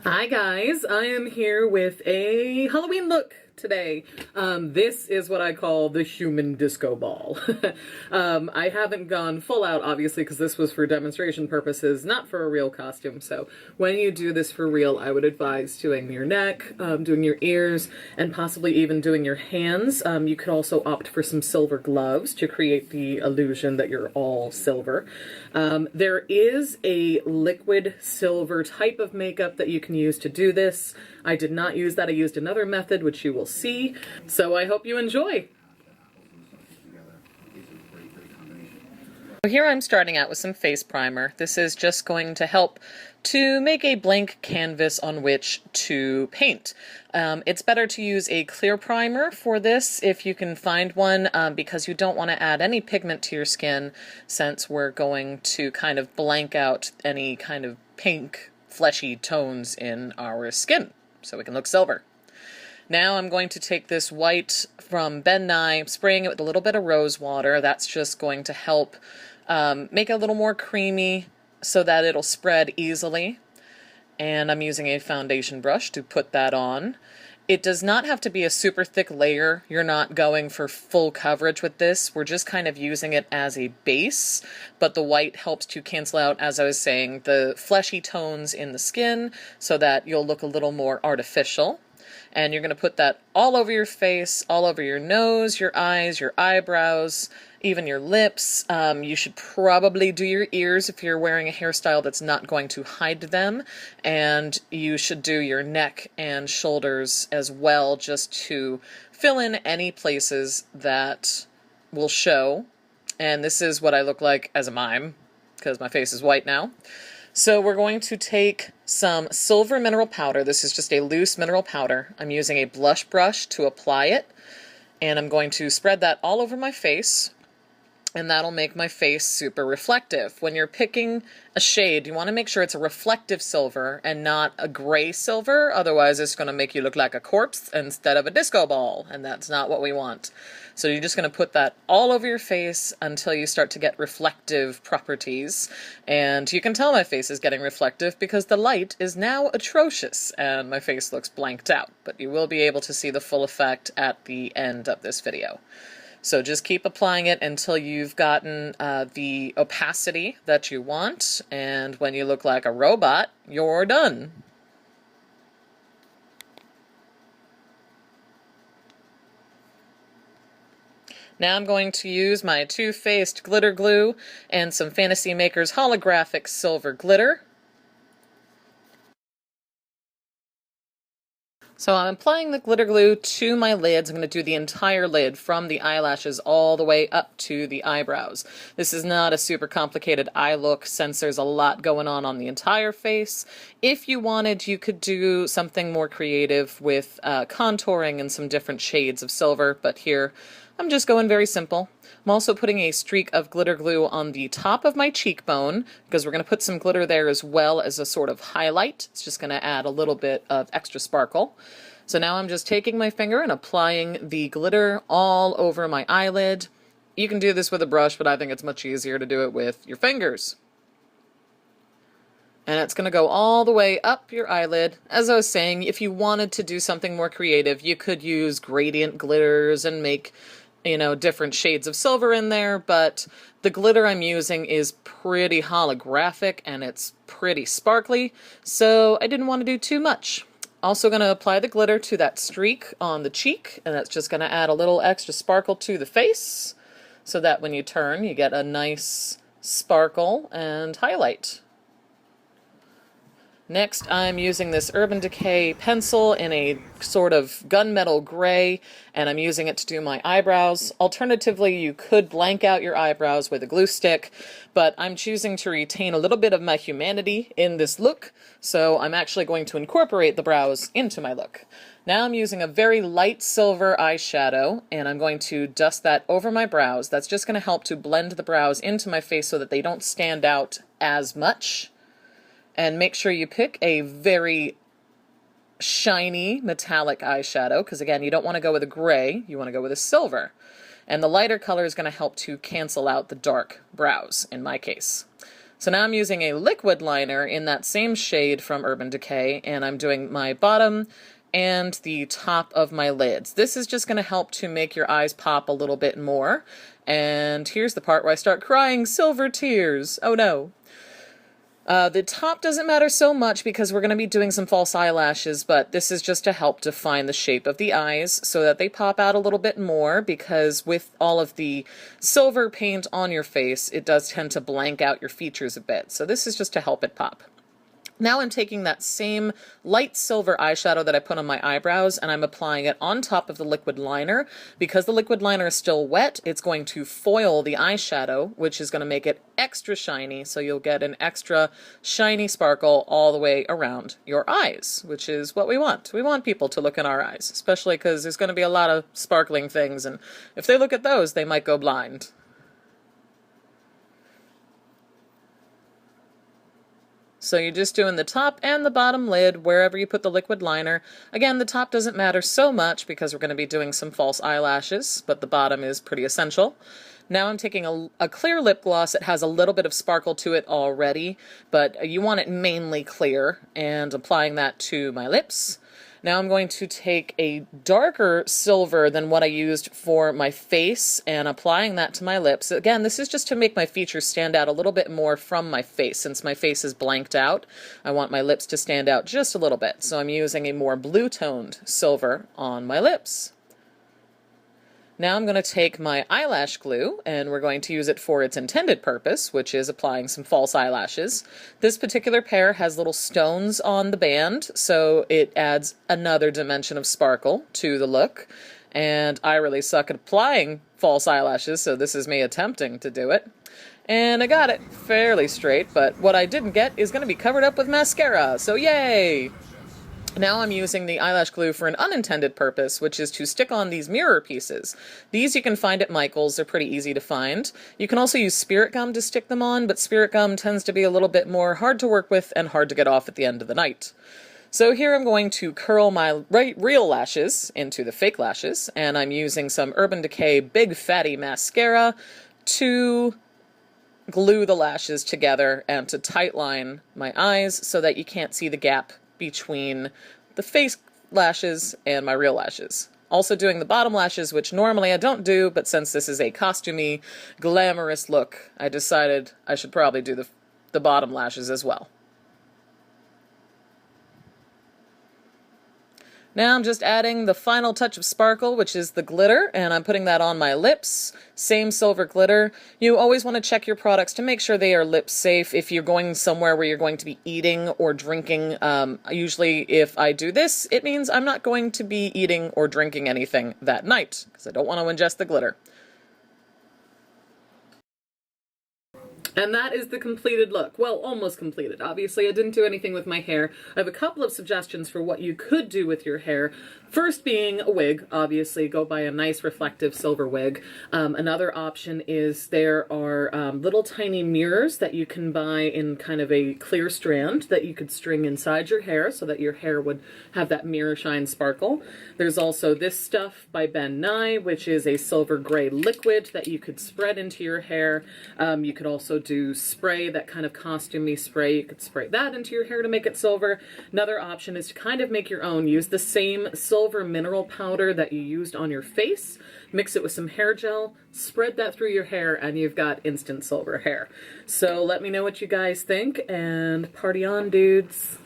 Hi guys, I am here with a Halloween look today. This is what I call the human disco ball. I haven't gone full out, obviously, because this was for demonstration purposes, not for a real costume. So when you do this for real, I would advise doing your neck, doing your ears, and possibly even doing your hands. You could also opt for some silver gloves to create the illusion that you're all silver. There is a liquid silver type of makeup that you can use to do this. I did not use that. I used another method, which you will see. So I hope you enjoy. So here I'm starting out with some face primer. This is just going to help to make a blank canvas on which to paint. It's better to use a clear primer for this if you can find one, because you don't want to add any pigment to your skin, since we're going to kind of blank out any kind of pink fleshy tones in our skin so we can look silver. Now I'm going to take this white from Ben Nye, spraying it with a little bit of rose water. That's just going to help make it a little more creamy so that it'll spread easily. And I'm using a foundation brush to put that on. It does not have to be a super thick layer. You're not going for full coverage with this. We're just kind of using it as a base, but the white helps to cancel out, as I was saying, the fleshy tones in the skin so that you'll look a little more artificial. And you're going to put that all over your face, all over your nose, your eyes, your eyebrows, even your lips. You should probably do your ears if you're wearing a hairstyle that's not going to hide them. And you should do your neck and shoulders as well, just to fill in any places that will show. And this is what I look like as a mime, because my face is white now. So we're going to take some silver mineral powder. This is just a loose mineral powder. I'm using a blush brush to apply it, and I'm going to spread that all over my face, and that'll make my face super reflective. When you're picking a shade, you want to make sure it's a reflective silver and not a gray silver, otherwise it's going to make you look like a corpse instead of a disco ball, and that's not what we want. So you're just going to put that all over your face until you start to get reflective properties. And you can tell my face is getting reflective because the light is now atrocious and my face looks blanked out. But you will be able to see the full effect at the end of this video. So just keep applying it until you've gotten the opacity that you want. And when you look like a robot, you're done. Now I'm going to use my Too Faced glitter glue and some Fantasy Makers holographic silver glitter. So I'm applying the glitter glue to my lids. I'm going to do the entire lid from the eyelashes all the way up to the eyebrows. This is not a super complicated eye look since there's a lot going on the entire face. If you wanted, you could do something more creative with contouring and some different shades of silver, but here I'm just going very simple. I'm also putting a streak of glitter glue on the top of my cheekbone because we're going to put some glitter there as well as a sort of highlight. It's just going to add a little bit of extra sparkle. So now I'm just taking my finger and applying the glitter all over my eyelid. You can do this with a brush, but I think it's much easier to do it with your fingers. And it's going to go all the way up your eyelid. As I was saying, if you wanted to do something more creative, you could use gradient glitters and make, you know, different shades of silver in there, but the glitter I'm using is pretty holographic and it's pretty sparkly, so I didn't want to do too much. Also going to apply the glitter to that streak on the cheek, and that's just going to add a little extra sparkle to the face, so that when you turn, you get a nice sparkle and highlight. Next, I'm using this Urban Decay pencil in a sort of gunmetal gray, and I'm using it to do my eyebrows. Alternatively, you could blank out your eyebrows with a glue stick, but I'm choosing to retain a little bit of my humanity in this look, so I'm actually going to incorporate the brows into my look. Now I'm using a very light silver eyeshadow, and I'm going to dust that over my brows. That's just going to help to blend the brows into my face so that they don't stand out as much. And make sure you pick a very shiny metallic eyeshadow, because again, you don't want to go with a gray, you want to go with a silver. And the lighter color is going to help to cancel out the dark brows, in my case. So now I'm using a liquid liner in that same shade from Urban Decay, and I'm doing my bottom and the top of my lids. This is just going to help to make your eyes pop a little bit more. And here's the part where I start crying silver tears. Oh no. The top doesn't matter so much because we're going to be doing some false eyelashes, but this is just to help define the shape of the eyes so that they pop out a little bit more, because with all of the silver paint on your face, it does tend to blank out your features a bit. So this is just to help it pop. Now I'm taking that same light silver eyeshadow that I put on my eyebrows and I'm applying it on top of the liquid liner. Because the liquid liner is still wet, it's going to foil the eyeshadow, which is going to make it extra shiny, so you'll get an extra shiny sparkle all the way around your eyes, which is what we want. We want people to look in our eyes, especially because there's going to be a lot of sparkling things, and if they look at those, they might go blind. So you're just doing the top and the bottom lid wherever you put the liquid liner. Again, the top doesn't matter so much because we're going to be doing some false eyelashes, but the bottom is pretty essential. Now I'm taking a clear lip gloss that has a little bit of sparkle to it already, but you want it mainly clear, and applying that to my lips. Now I'm going to take a darker silver than what I used for my face and applying that to my lips. Again, this is just to make my features stand out a little bit more from my face. Since my face is blanked out, I want my lips to stand out just a little bit. So I'm using a more blue-toned silver on my lips. Now I'm going to take my eyelash glue, and we're going to use it for its intended purpose, which is applying some false eyelashes. This particular pair has little stones on the band, so it adds another dimension of sparkle to the look. And I really suck at applying false eyelashes, so this is me attempting to do it. And I got it fairly straight, but what I didn't get is going to be covered up with mascara, so yay! Now I'm using the eyelash glue for an unintended purpose, which is to stick on these mirror pieces. These you can find at Michael's. They're pretty easy to find. You can also use spirit gum to stick them on, but spirit gum tends to be a little bit more hard to work with and hard to get off at the end of the night. So here I'm going to curl my real lashes into the fake lashes, and I'm using some Urban Decay Big Fatty Mascara to glue the lashes together and to tightline my eyes so that you can't see the gap between the face lashes and my real lashes. Also doing the bottom lashes, which normally I don't do, but since this is a costumey, glamorous look, I decided I should probably do the bottom lashes as well. Now I'm just adding the final touch of sparkle, which is the glitter, and I'm putting that on my lips. Same silver glitter. You always want to check your products to make sure they are lip safe if you're going somewhere where you're going to be eating or drinking. Usually if I do this, it means I'm not going to be eating or drinking anything that night, because I don't want to ingest the glitter. And that is the completed look. Well, almost completed. Obviously, I didn't do anything with my hair. I have a couple of suggestions for what you could do with your hair. First being a wig. Obviously, go buy a nice reflective silver wig. Another option is there are little tiny mirrors that you can buy in kind of a clear strand that you could string inside your hair so that your hair would have that mirror shine sparkle. There's also this stuff by Ben Nye, which is a silver gray liquid that you could spread into your hair. You could also do spray, that kind of costumey spray. You could spray that into your hair to make it silver. Another option is to kind of make your own. Use the same silver mineral powder that you used on your face, mix it with some hair gel, spread that through your hair, and you've got instant silver hair. So let me know what you guys think, and party on, dudes.